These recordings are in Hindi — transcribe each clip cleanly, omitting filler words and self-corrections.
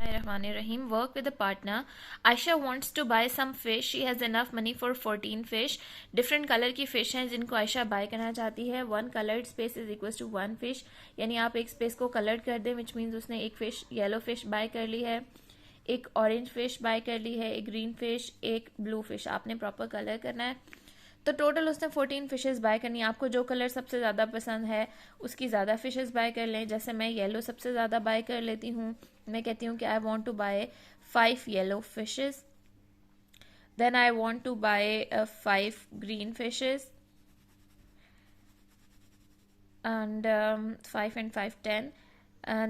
Rahim. Work with a partner. Aisha wants to buy some fish. She has enough money for 14 fish. Different color की fish हैं जिनको आयशा buy करना चाहती है. One colored space is equals to one fish. यानी आप एक space को colored कर दें, which means उसने एक fish yellow fish buy कर ली है, एक ऑरेंज फिश बाय कर ली है, एक ग्रीन फिश, एक ब्लू फिश. आपने प्रॉपर कलर करना है. तो टोटल उसने 14 फिशेस बाय करनी है. आपको जो कलर सबसे ज़्यादा पसंद है उसकी ज़्यादा फिशेस बाय कर लें. जैसे मैं येलो सबसे ज़्यादा बाय कर लेती हूँ. मैं कहती हूँ कि I want to buy 5 yellow fishes. Then I want to buy 5 green fishes and 5 and 5 10.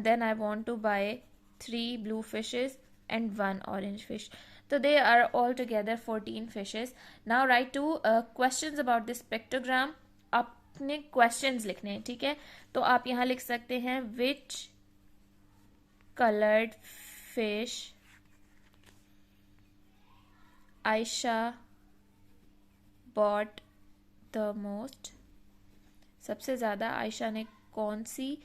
Then I want to buy 3 blue fishes and 1 orange fish. So they are altogether 14 fishes. Now write 2 questions about this pictogram. आपने questions लिखने हैं, ठीक है. तो आप यहाँ लिख सकते हैं which colored fish Aisha bought the most. सबसे ज़्यादा आयशा ने कौन सी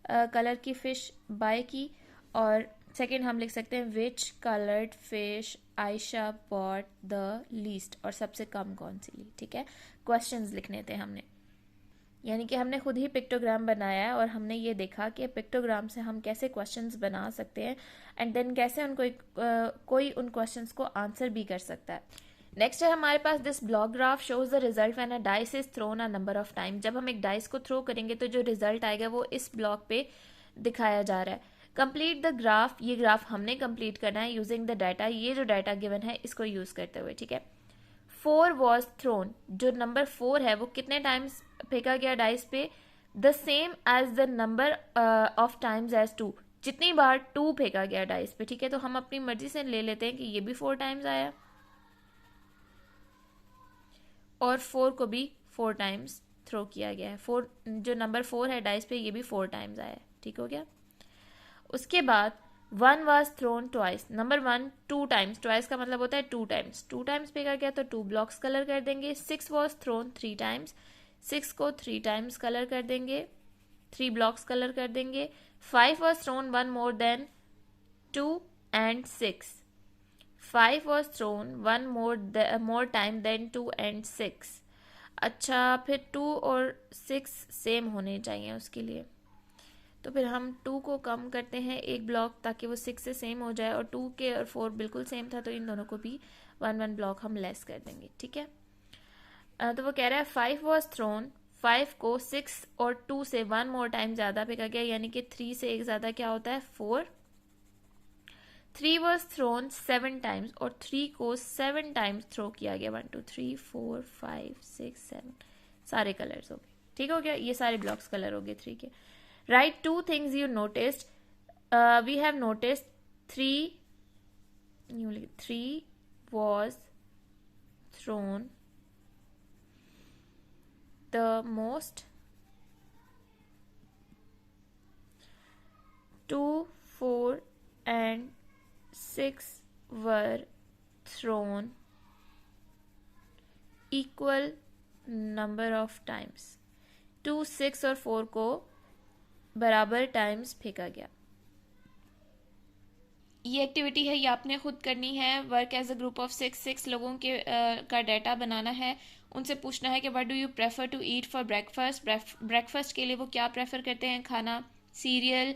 कलर की फ़िश बाय की. और सेकंड हम लिख सकते हैं which coloured fish Ayesha bought the least, और सबसे कम कौन सी ली. ठीक है, क्वेश्चंस लिखने थे हमने. यानी कि हमने खुद ही पिक्टोग्राम बनाया है और हमने ये देखा कि पिक्टोग्राम से हम कैसे क्वेश्चंस बना सकते हैं एंड देन कैसे उनको कोई उन क्वेश्चंस को आंसर भी कर सकता है. नेक्स्ट है हमारे पास this block graph shows the result when a dice is thrown a number of time. जब हम एक डाइस को थ्रो करेंगे तो जो रिजल्ट आएगा वो इस ब्लॉक पे दिखाया जा रहा है. Complete the graph. ये ग्राफ हमने कंप्लीट करना है यूजिंग द डाटा. ये जो डाटा गिवन है इसको यूज करते हुए. ठीक है, 4 वॉज थ्रोन. जो नंबर 4 है वो कितने टाइम्स फेंका गया डाइस पे. The same as the number of times as 2. जितनी बार 2 फेंका गया डाइस पे. ठीक है, तो हम अपनी मर्जी से ले लेते हैं कि ये भी 4 टाइम्स आया और 4 को भी 4 टाइम्स थ्रो किया गया है. 4 जो नंबर 4 है डाइस पे ये भी 4 टाइम्स आया है. ठीक हो गया. उसके बाद 1 was thrown twice. Number 1 2 times. Twice का मतलब होता है 2 टाइम्स. 2 टाइम्स फेंका गया तो 2 ब्लॉक्स कलर कर देंगे. 6 वाज थ्रोन 3 टाइम्स. 6 को 3 टाइम्स कलर कर देंगे, 3 ब्लॉक्स कलर कर देंगे. 5 was thrown 1 more than 2 and 6. 5 was thrown one more time than 2 and 6. अच्छा, फिर 2 और 6 सेम होने चाहिए उसके लिए. तो फिर हम 2 को कम करते हैं एक ब्लॉक ताकि वो 6 से सेम हो जाए, और 2 के और 4 बिल्कुल सेम था तो इन दोनों को भी 1 ब्लॉक हम लेस कर देंगे. ठीक है, तो वो कह रहा है 5 was thrown. 5 को 6 और 2 से 1 मोर टाइम ज़्यादा फेंका गया, यानी कि 3 से एक ज़्यादा क्या होता है 4. 3 was thrown 7 times और 3 को 7 टाइम्स थ्रो किया गया. 1 2 3 4 5 6 7 सारे कलर्स हो गए. ठीक हो गया, ये सारे ब्लॉक्स कलर हो गए 3 के. Right 2 things you noticed. We have noticed 3 was thrown the most. 2 4 and 6 were thrown equal number of times. 2 6 और 4 को बराबर टाइम्स फेंका गया. ये एक्टिविटी है, ये आपने खुद करनी है. Work as a group of 6 लोगों के का डाटा बनाना है. उनसे पूछना है कि what do you prefer to eat for breakfast. Breakfast के लिए वो क्या प्रेफर करते हैं खाना. सीरियल,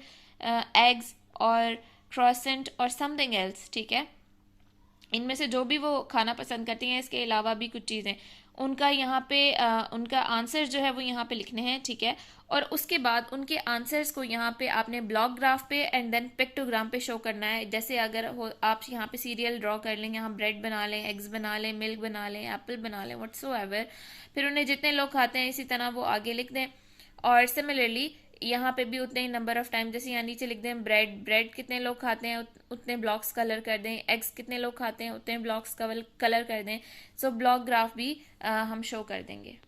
एग्स और क्रॉसेंट और समथिंग एल्स. ठीक है, इनमें से जो भी वो खाना पसंद करती हैं, इसके अलावा भी कुछ चीज़ें, उनका यहाँ पे उनका आंसर जो है वो यहाँ पे लिखने हैं. ठीक है, और उसके बाद उनके आंसर्स को यहाँ पे आपने ब्लॉक ग्राफ पे एंड देन पिक्टोग्राम पे शो करना है. जैसे अगर हो आप यहाँ पे सीरियल ड्रॉ कर लें, यहाँ ब्रेड बना लें, एग्स बना लें, मिल्क बना लें, एप्पल बना लें, व्हाटसोएवर. फिर उन्हें जितने लोग खाते हैं इसी तरह वो आगे लिख दें. और सिमिलरली यहाँ पे भी उतने ही नंबर ऑफ टाइम, जैसे यहाँ नीचे लिख दें ब्रेड कितने लोग खाते हैं उतने ब्लॉक्स कलर कर दें. एग्स कितने लोग खाते हैं उतने ब्लॉक्स कलर कर दें. सो ब्लॉक ग्राफ भी हम शो कर देंगे.